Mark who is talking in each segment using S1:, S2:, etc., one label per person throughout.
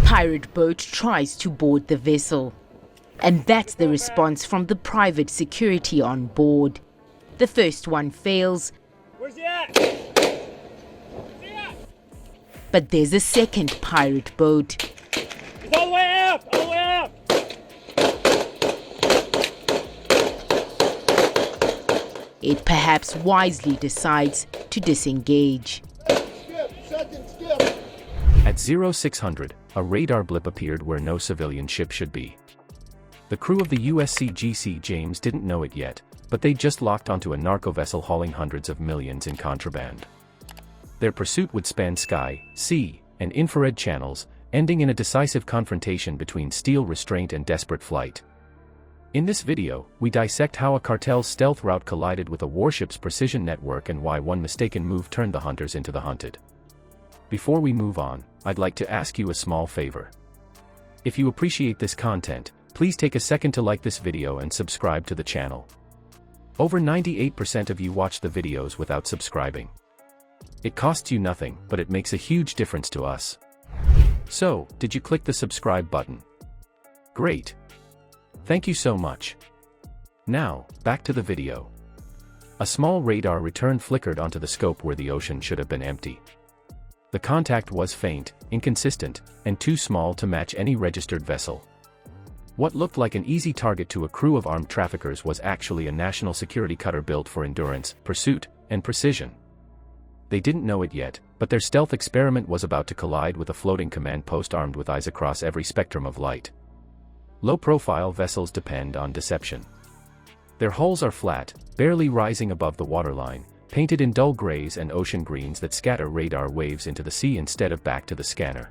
S1: pirate boat tries to board the vessel. And that's the response from the private security on board. The first one fails.
S2: Where's he at? Where's he at?
S1: But there's a second pirate boat.
S2: He's all the way up! All the way up!
S1: It perhaps wisely decides to disengage.
S3: At 0600, a radar blip appeared where no civilian ship should be. The crew of the USCGC James didn't know it yet, but they just locked onto a narco vessel hauling hundreds of millions in contraband. Their pursuit would span sky, sea, and infrared channels, ending in a decisive confrontation between steel restraint and desperate flight. In this video, we dissect how a cartel's stealth route collided with a warship's precision network and why one mistaken move turned the hunters into the hunted. Before we move on, I'd like to ask you a small favor. If you appreciate this content, please take a second to like this video and subscribe to the channel. Over 98% of you watch the videos without subscribing. It costs you nothing, but it makes a huge difference to us. So, did you click the subscribe button? Great. Thank you so much. Now, back to the video. A small radar return flickered onto the scope where the ocean should have been empty. The contact was faint, inconsistent, and too small to match any registered vessel. What looked like an easy target to a crew of armed traffickers was actually a national security cutter built for endurance, pursuit, and precision. They didn't know it yet, but their stealth experiment was about to collide with a floating command post armed with eyes across every spectrum of light. Low-profile vessels depend on deception. Their hulls are flat, barely rising above the waterline, painted in dull grays and ocean greens that scatter radar waves into the sea instead of back to the scanner.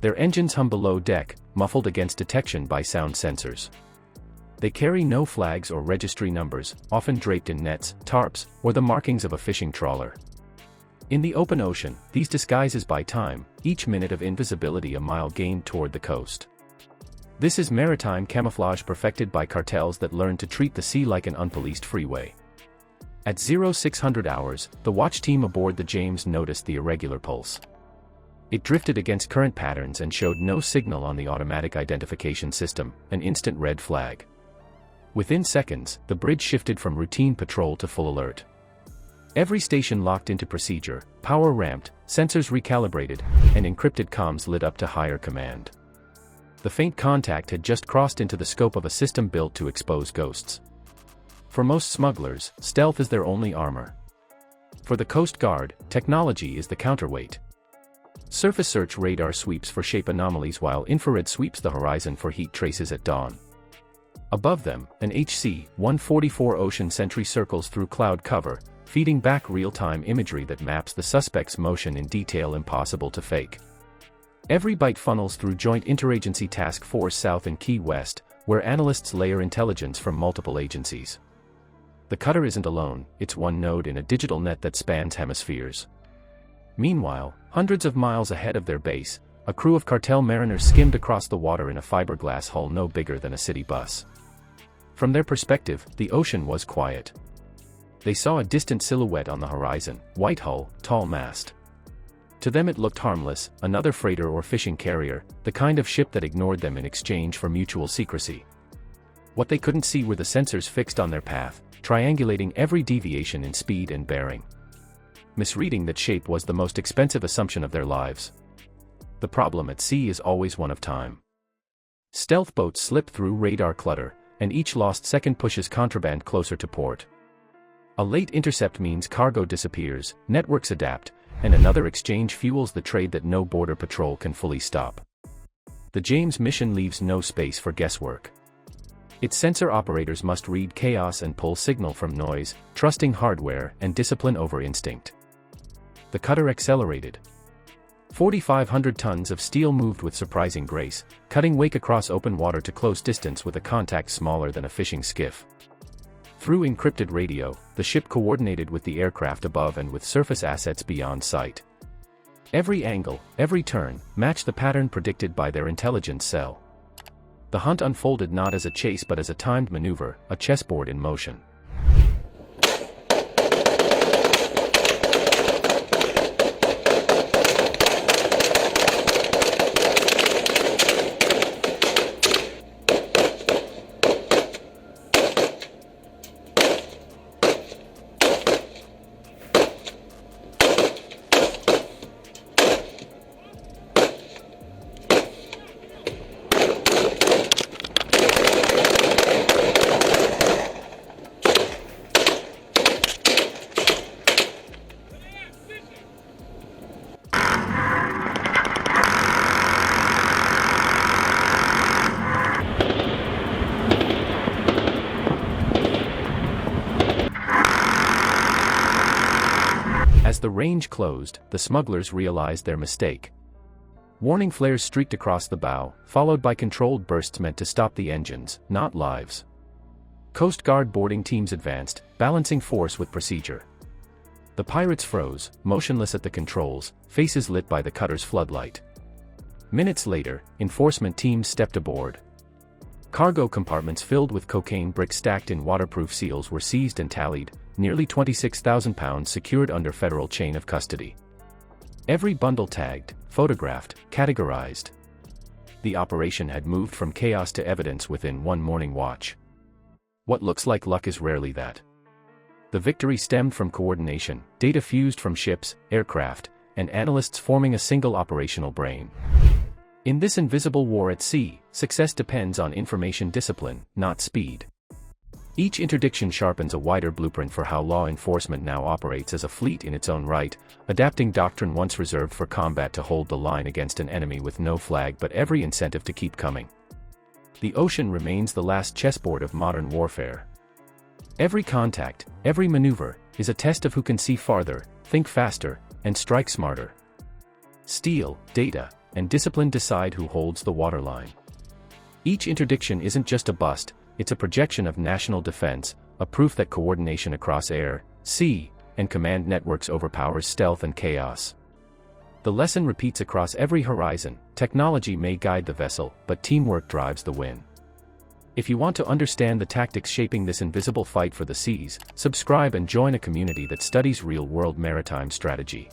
S3: Their engines hum below deck, muffled against detection by sound sensors. They carry no flags or registry numbers, often draped in nets, tarps, or the markings of a fishing trawler. In the open ocean, these disguises by time, each minute of invisibility a mile gained toward the coast. This is maritime camouflage perfected by cartels that learn to treat the sea like an unpoliced freeway. At 0600 hours, the watch team aboard the James noticed the irregular pulse. It drifted against current patterns and showed no signal on the automatic identification system, an instant red flag. Within seconds, the bridge shifted from routine patrol to full alert. Every station locked into procedure, power ramped, sensors recalibrated, and encrypted comms lit up to higher command. The faint contact had just crossed into the scope of a system built to expose ghosts. For most smugglers, stealth is their only armor. For the Coast Guard, technology is the counterweight. Surface search radar sweeps for shape anomalies while infrared sweeps the horizon for heat traces at dawn. Above them, an HC-144 Ocean Sentry circles through cloud cover, feeding back real-time imagery that maps the suspect's motion in detail impossible to fake. Every byte funnels through Joint Interagency Task Force South in Key West, where analysts layer intelligence from multiple agencies. The cutter isn't alone, it's one node in a digital net that spans hemispheres. Meanwhile, hundreds of miles ahead of their base, a crew of cartel mariners skimmed across the water in a fiberglass hull no bigger than a city bus. From their perspective, the ocean was quiet. They saw a distant silhouette on the horizon, white hull, tall mast. To them it looked harmless, another freighter or fishing carrier, the kind of ship that ignored them in exchange for mutual secrecy. What they couldn't see were the sensors fixed on their path, triangulating every deviation in speed and bearing. Misreading that shape was the most expensive assumption of their lives. The problem at sea is always one of time. Stealth boats slip through radar clutter, and each lost second pushes contraband closer to port. A late intercept means cargo disappears, networks adapt, and another exchange fuels the trade that no border patrol can fully stop. The James mission leaves no space for guesswork. Its sensor operators must read chaos and pull signal from noise, trusting hardware and discipline over instinct. The cutter accelerated. 4,500 tons of steel moved with surprising grace, cutting wake across open water to close distance with a contact smaller than a fishing skiff. Through encrypted radio, the ship coordinated with the aircraft above and with surface assets beyond sight. Every angle, every turn, matched the pattern predicted by their intelligence cell. The hunt unfolded not as a chase but as a timed maneuver, a chessboard in motion. As the range closed, the smugglers realized their mistake. Warning flares streaked across the bow, followed by controlled bursts meant to stop the engines, not lives. Coast Guard boarding teams advanced, balancing force with procedure. The pirates froze, motionless at the controls, faces lit by the cutter's floodlight. Minutes later, enforcement teams stepped aboard. Cargo compartments filled with cocaine bricks stacked in waterproof seals were seized and tallied, nearly 26,000 pounds secured under federal chain of custody. Every bundle tagged, photographed, categorized. The operation had moved from chaos to evidence within one morning watch. What looks like luck is rarely that. The victory stemmed from coordination, data fused from ships, aircraft, and analysts forming a single operational brain. In this invisible war at sea, success depends on information discipline, not speed. Each interdiction sharpens a wider blueprint for how law enforcement now operates as a fleet in its own right, adapting doctrine once reserved for combat to hold the line against an enemy with no flag but every incentive to keep coming. The ocean remains the last chessboard of modern warfare. Every contact, every maneuver, is a test of who can see farther, think faster, and strike smarter. Steel, data, and discipline decide who holds the waterline. Each interdiction isn't just a bust, it's a projection of national defense, a proof that coordination across air, sea, and command networks overpowers stealth and chaos. The lesson repeats across every horizon: technology may guide the vessel, but teamwork drives the win. If you want to understand the tactics shaping this invisible fight for the seas, subscribe and join a community that studies real-world maritime strategy.